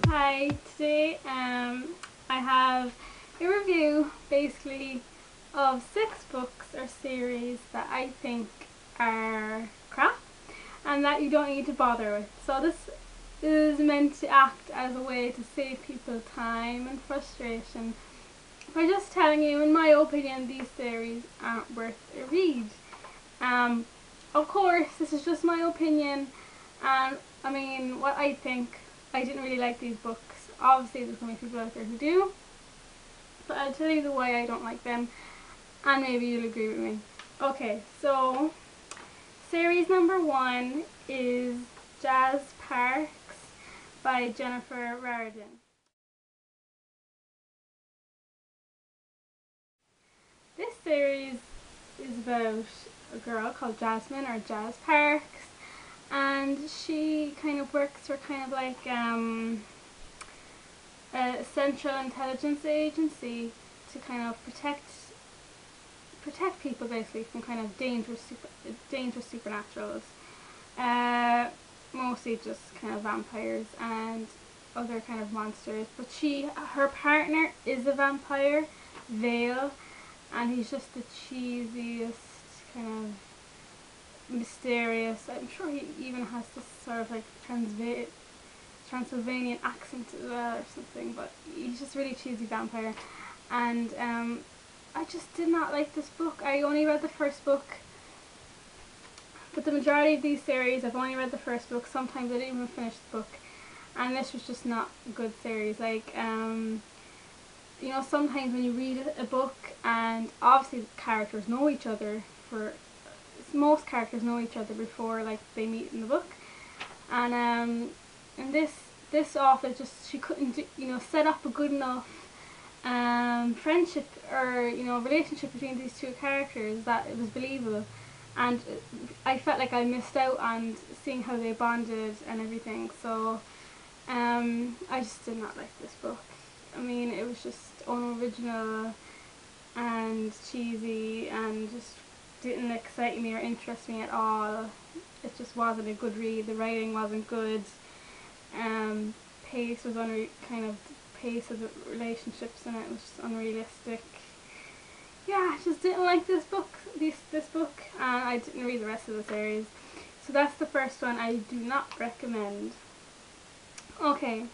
Hi, today I have a review basically of 6 books or series that I think are crap and that you don't need to bother with. So this is meant to act as a way to save people time and frustration by just telling you, in my opinion, these series aren't worth a read. Of course, this is just my opinion, and I mean what I think. I didn't really like these books. Obviously there's going to be people out there who do, but I'll tell you the why I don't like them, and maybe you'll agree with me. Okay, so series number 1 is Jazz Parks by Jennifer Rardin. This series is about a girl called Jasmine, or Jazz Parks, and she kind of works for kind of like a central intelligence agency to kind of protect people basically from kind of dangerous supernaturals. Mostly just kind of vampires and other kind of monsters. But her partner is a vampire, Vale, and he's just the cheesiest kind of mysterious. I'm sure he even has this sort of like Transylvanian accent as well or something, but he's just really cheesy vampire. And I just did not like this book. I only read the first book, but the majority of these series I've only read the first book. Sometimes I didn't even finish the book, and this was just not a good series. Like you know, sometimes when you read a book, and obviously the characters know each other, most characters know each other before like they meet in the book, and this author she couldn't set up a good enough friendship or relationship between these two characters that it was believable, and I felt like I missed out on seeing how they bonded and everything. So I just did not like this book. I mean, it was just unoriginal and cheesy and just didn't excite me or interest me at all. It just wasn't a good read. The writing wasn't good. Pace was pace of the relationships in it was just unrealistic. Yeah, I just didn't like this book. This book, and I didn't read the rest of the series. So that's the first one. I do not recommend. Okay,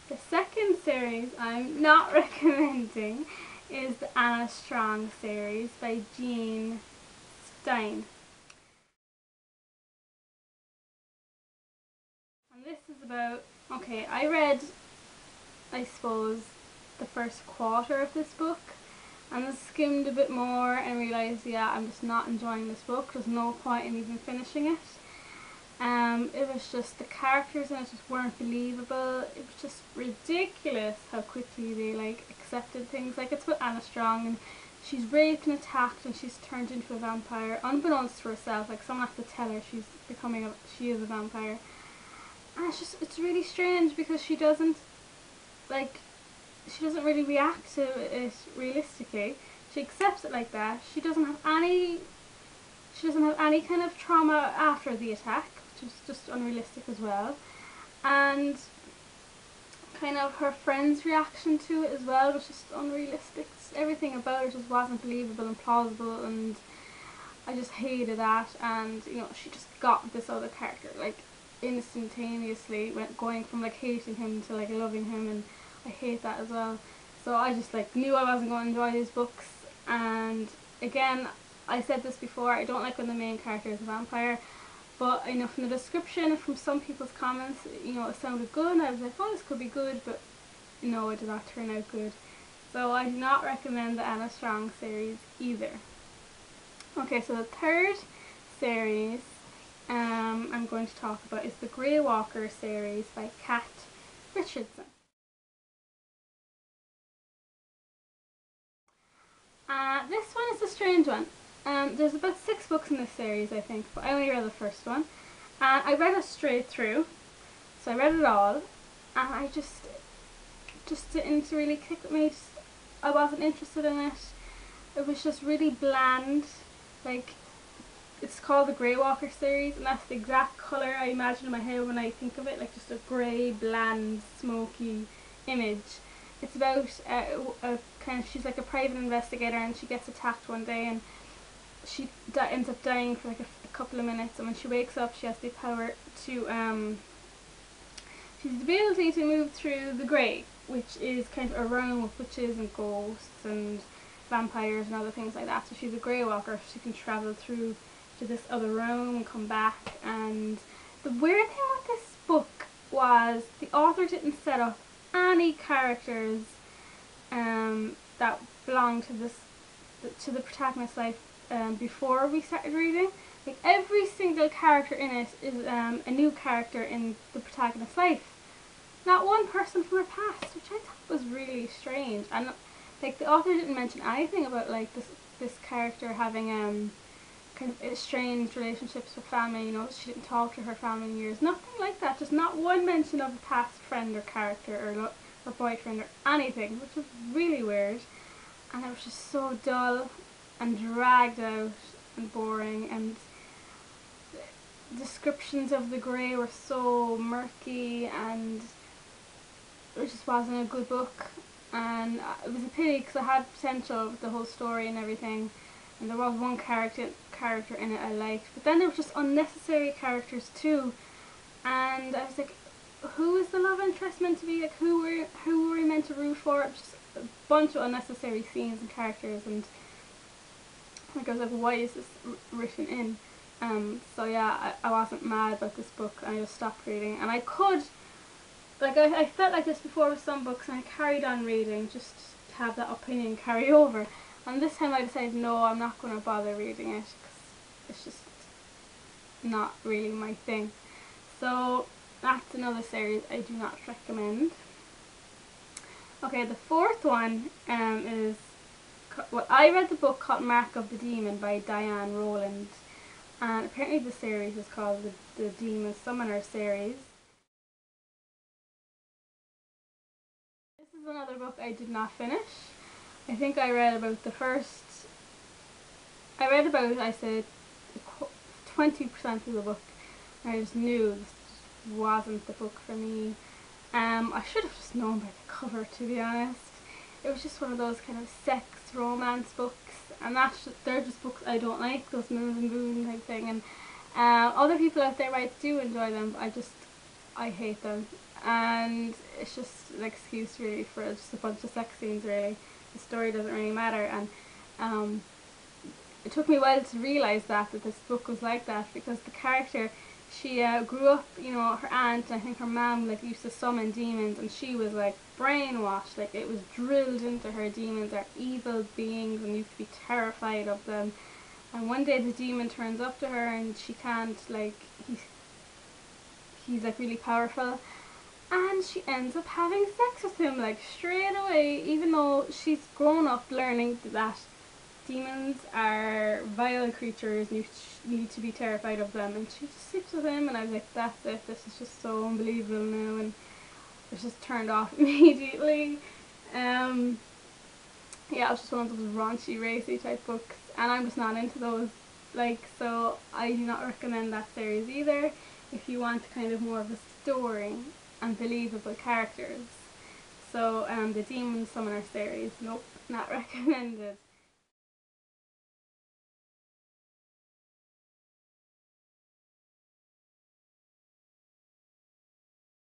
the second series I'm not recommending is the Anna Strong series by Jeanne Stein. And this is about, okay, I read, I suppose, the first quarter of this book and I skimmed a bit more and realised, yeah, I'm just not enjoying this book. There's no point in even finishing it. It was just, the characters in it just weren't believable. It was just ridiculous how quickly they like accepted things. Like, it's about Anna Strong, and she's raped and attacked and she's turned into a vampire unbeknownst to herself. Like, someone has to tell her she is a vampire. And it's really strange because she doesn't really react to it realistically. She accepts it like that. She doesn't have any kind of trauma after the attack, which is just unrealistic as well. And kind of her friend's reaction to it as well was just unrealistic. Everything about it just wasn't believable and plausible, and I just hated that. And she just got this other character like instantaneously, going from like hating him to like loving him, and I hate that as well. So I just like knew I wasn't going to enjoy these books. And again, I said this before, I don't like when the main character is a vampire, but from the description and from some people's comments, it sounded good, and I was like, oh, this could be good, but no, it did not turn out good. So I do not recommend the Anna Strong series either. Okay, so the third series I'm going to talk about is the Greywalker series by Kat Richardson. This one is a strange one. There's about 6 books in this series, I think, but I only read the first one. And I read it straight through, so I read it all, and I just didn't really click with me. I wasn't interested in it. It was just really bland. Like, it's called the Greywalker series, and that's the exact colour I imagine in my head when I think of it, like just a grey, bland, smoky image. It's about a kind of, she's like a private investigator, and she gets attacked one day, and she ends up dying for like a couple of minutes, and when she wakes up she has the power to she has the ability to move through the grey, which is kind of a realm of witches and ghosts and vampires and other things like that. So she's a Greywalker, she can travel through to this other realm and come back. And the weird thing with this book was the author didn't set up any characters that belong to the protagonist's life before we started reading. Like every single character in it is a new character in the protagonist's life. Not one person from her past, which I thought was really strange. And like the author didn't mention anything about like this character having kind of estranged relationships with family. You know, she didn't talk to her family in years. Nothing like that. Just not one mention of a past friend or character or boyfriend or anything, which was really weird. And it was just so dull and dragged out and boring, and descriptions of the grey were so murky, and it just wasn't a good book. And it was a pity because it had potential with the whole story and everything, and there was one character in it I liked, but then there were just unnecessary characters too, and I was like, who is the love interest meant to be? Like who were we meant to root for? It was just a bunch of unnecessary scenes and characters, and like I was like, why is this written in? So yeah, I wasn't mad about this book, and I just stopped reading. And I could, like I felt like this before with some books, and I carried on reading just to have that opinion carry over. And this time I decided, no, I'm not going to bother reading it, because it's just not really my thing. So that's another series I do not recommend. Okay, the fourth one is, well, I read the book called Mark of the Demon by Diane, Rowland, and apparently the series is called the Demon Summoner series. This is another book I did not finish. I think I read about I said 20% of the book, and I just knew this wasn't the book for me. I should have just known by the cover, to be honest. It was just one of those kind of sex romance books, and they're just books I don't like, those Moon and Boon type thing. And other people out there might do enjoy them, but I hate them. And it's just an excuse really for just a bunch of sex scenes really. The story doesn't really matter, and it took me a while to realise that this book was like that, because the character, she grew up, you know, her aunt, I think her mum, like used to summon demons, and she was like brainwashed, like it was drilled into her, demons are evil beings and you have to be terrified of them. And one day the demon turns up to her, and she can't, like, he's like really powerful, and she ends up having sex with him like straight away, even though she's grown up learning that demons are vile creatures and you need to be terrified of them. And she just sleeps with him, and I was like, that's it, this is just so unbelievable now, and it was just turned off immediately. Yeah, it was just one of those raunchy, racy type books, and I'm just not into those. Like, so I do not recommend that series either if you want kind of more of a story and believable characters. So the Demon Summoner series, nope, not recommended.